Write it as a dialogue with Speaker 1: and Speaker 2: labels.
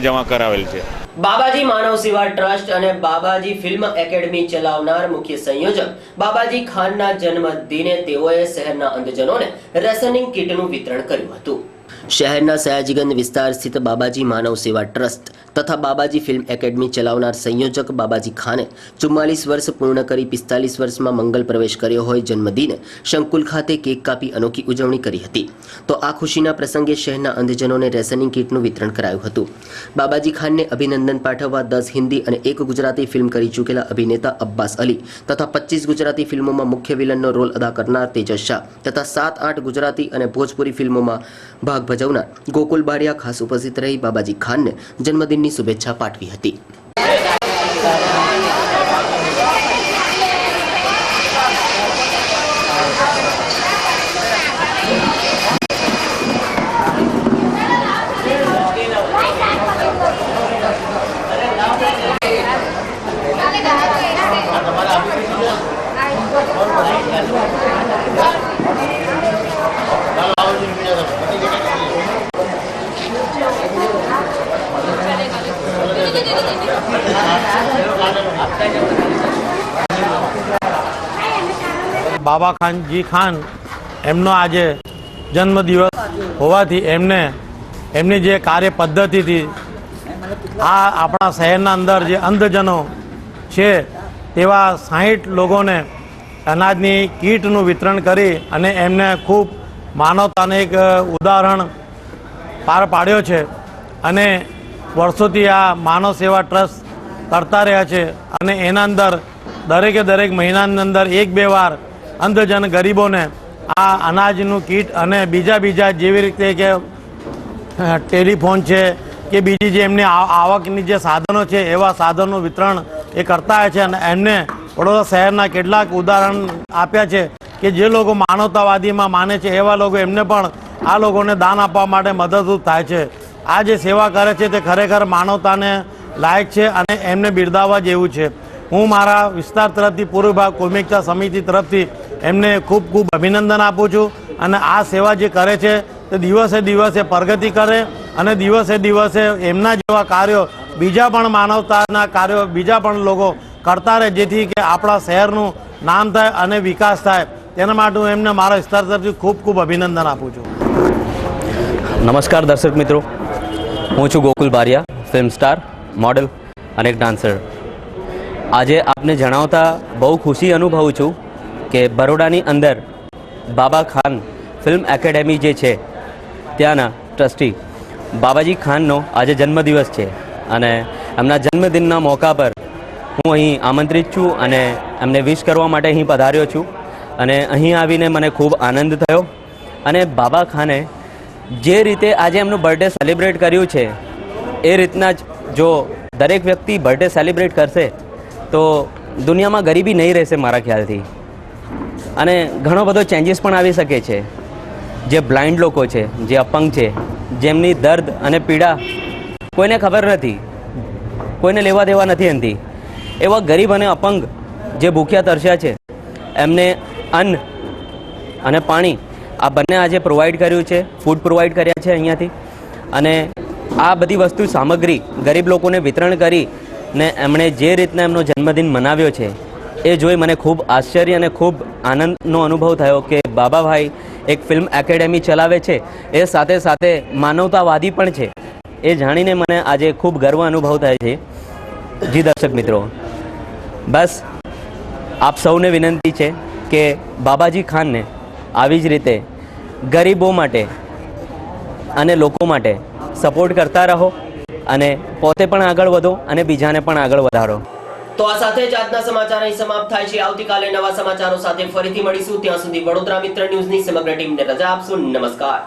Speaker 1: જમા કરાવેલ છે।
Speaker 2: બાબાજી માનવ સેવા ટ્રસ્ટ અને બાબાજી ફિલ્મ એકેડમી ચલાવનાર મુખ્ય સંયોજક બાબાજી ખાનના જન્મદિને તેઓએ શહેરના અંધજનોને રેશનિંગ કીટનું વિતરણ કર્યું હતું। શહેરના સયાજીગંજ વિસ્તાર સ્થિત બાબાજી માનવ સેવા ટ્રસ્ટ તથા બાબાજી ફિલ્મ એકેડમી ચલાવનાર સંયોજક બાબાજી ખાને 44 વર્ષ પૂર્ણ કરી 45 વર્ષમાં મંગલ પ્રવેશ કર્યો હોય જન્મદિને શંકુલ ખાતે કેક કાપી અનોખી ઉજવણી કરી હતી। તો આ ખુશીના પ્રસંગે શહેરના અંધજનોને રેશનિંગ કીટનું વિતરણ કરાયું હતું। બાબાજી ખાનને અભિનંદન પાઠવવા 10 હિન્દી અને 1 ગુજરાતી ફિલ્મ કરી ચૂકેલા અભિનેતા અબ્બાસ અલી તથા 25 ગુજરાતી ફિલ્મોમાં મુખ્ય વિલનનો રોલ અદા કરનાર તેજસ શાહ તથા 7-8 ગુજરાતી અને ભોજપુરી ફિલ્મોમાં ભાગ ભજવનાર ગોકુલ બારિયા ખાસ ઉપસ્થિત રહી બાબાજી ખાનને જન્મદિનની શુભેચ્છા પાઠવી હતી।
Speaker 3: બાબા ખાનજી ખાન એમનો આજે જન્મદિવસ હોવાથી એમની જે કાર્ય પદ્ધતિથી આ આપણા શહેરના અંદર જે અંધજનો છે તેવા 60 લોકોને અનાજની કીટનું વિતરણ કરી અને એમને ખૂબ માનવતાને એક ઉદાહરણ પાર પાડ્યો છે અને વર્ષોથી આ માનવ સેવા ટ્રસ્ટ કરતા રહ્યા છે અને એના અંદર દરેક મહિનાની અંદર 1-2 વાર અંધજન ગરીબોને આ અનાજનું કીટ અને બીજા જેવી રીતે કે ટેલિફોન છે કે બીજી જે એમની આવકની જે સાધનો છે એવા સાધનનું વિતરણ એ કરતા હોય છે અને એમને વડોદરા શહેરના કેટલાક ઉદાહરણ આપ્યા છે કે જે લોકો માનવતાવાદીમાં માને છે એવા લોકો એમને પણ આ લોકોને દાન આપવા માટે મદદરૂપ થાય છે। આ જે સેવા કરે છે તે ખરેખર માનવતાને લાયક છે અને એમને બિરદાવવા જેવું છે। હું મારા વિસ્તાર તરફથી પૂર્વ ભાગ કોમી એકતા સમિતિ તરફથી એમને ખૂબ અભિનંદન આપું છું અને આ સેવા જે કરે છે તે દિવસે પ્રગતિ કરે અને દિવસે એમના જેવા કાર્યો બીજા પણ માનવતાના કાર્યો બીજા પણ લોકો કરતા રહે જેથી કે આપણા શહેરનું નામ થાય અને વિકાસ થાય। તેના માટે હું એમને મારા વિસ્તાર તરફથી ખૂબ અભિનંદન આપું છું।
Speaker 4: નમસ્કાર દર્શક મિત્રો, હું છું Gokul Bariya, film star, model અને એક ડાન્સર। આજે આપને જણાવતા બહુ ખુશી અનુભવું છું કે બરોડાની અંદર બાબા ખાન ફિલ્મ એકેડેમી જે છે ત્યાંના ટ્રસ્ટી બાબાજી ખાનનો આજે જન્મદિવસ છે અને એમના જન્મદિનના મોકા પર હું અહીં આમંત્રિત છું અને એમને વિશ કરવા માટે અહીં પધાર્યો છું અને અહીં આવીને મને ખૂબ આનંદ થયો અને બાબા ખાને જે રીતે આજે એમનું બર્થડે સેલિબ્રેટ કર્યું છે એ રીતના જ જો દરેક વ્યક્તિ બર્થડે સેલિબ્રેટ કરશે તો દુનિયામાં ગરીબી નહીં રહેશે મારા ખ્યાલથી અને ઘણો બધો ચેન્જીસ પણ આવી શકે છે। જે બ્લાઇન્ડ લોકો છે, જે અપંગ છે, જેમની દર્દ અને પીડા કોઈને ખબર નથી, કોઈને લેવા દેવા નથી એનથી, એવા ગરીબ અને અપંગ જે ભૂખ્યા તરસ્યા છે એમને અન્ન અને પાણી આ બંને આજે પ્રોવાઈડ કર્યું છે, ફૂડ પ્રોવાઈડ કર્યા છે અહીંયાથી અને આ બધી વસ્તુ સામગ્રી ગરીબ લોકોને વિતરણ કરી ને એમણે જે રીતના એમનો જન્મદિન મનાવ્યો છે એ જોઈ મને ખૂબ આશ્ચર્ય અને ખૂબ આનંદનો અનુભવ થયો કે બાબાભાઈ એક ફિલ્મ એકેડેમી ચલાવે છે એ સાથે માનવતાવાદી પણ છે એ જાણીને મને આજે ખૂબ ગર્વ અનુભવ થાય છે। જી દર્શક મિત્રો, બસ આપ સૌને વિનંતી છે કે બાબાજી ખાનને આવી જ રીતે ગરીબો માટે અને લોકો માટે સપોર્ટ કરતા રહો અને પોતે પણ આગળ વધો અને બીજાને પણ આગળ વધારો।
Speaker 2: તો આ સાથે જ આજના સમાચાર અહીં સમાપ્ત થાય છે। આવતીકાલે નવા સમાચારો સાથે ફરીથી મળીશું। ત્યાં સુધી વડોદરા મિત્ર ન્યૂઝની સમગ્ર ટીમને રજા આપશો। નમસ્કાર।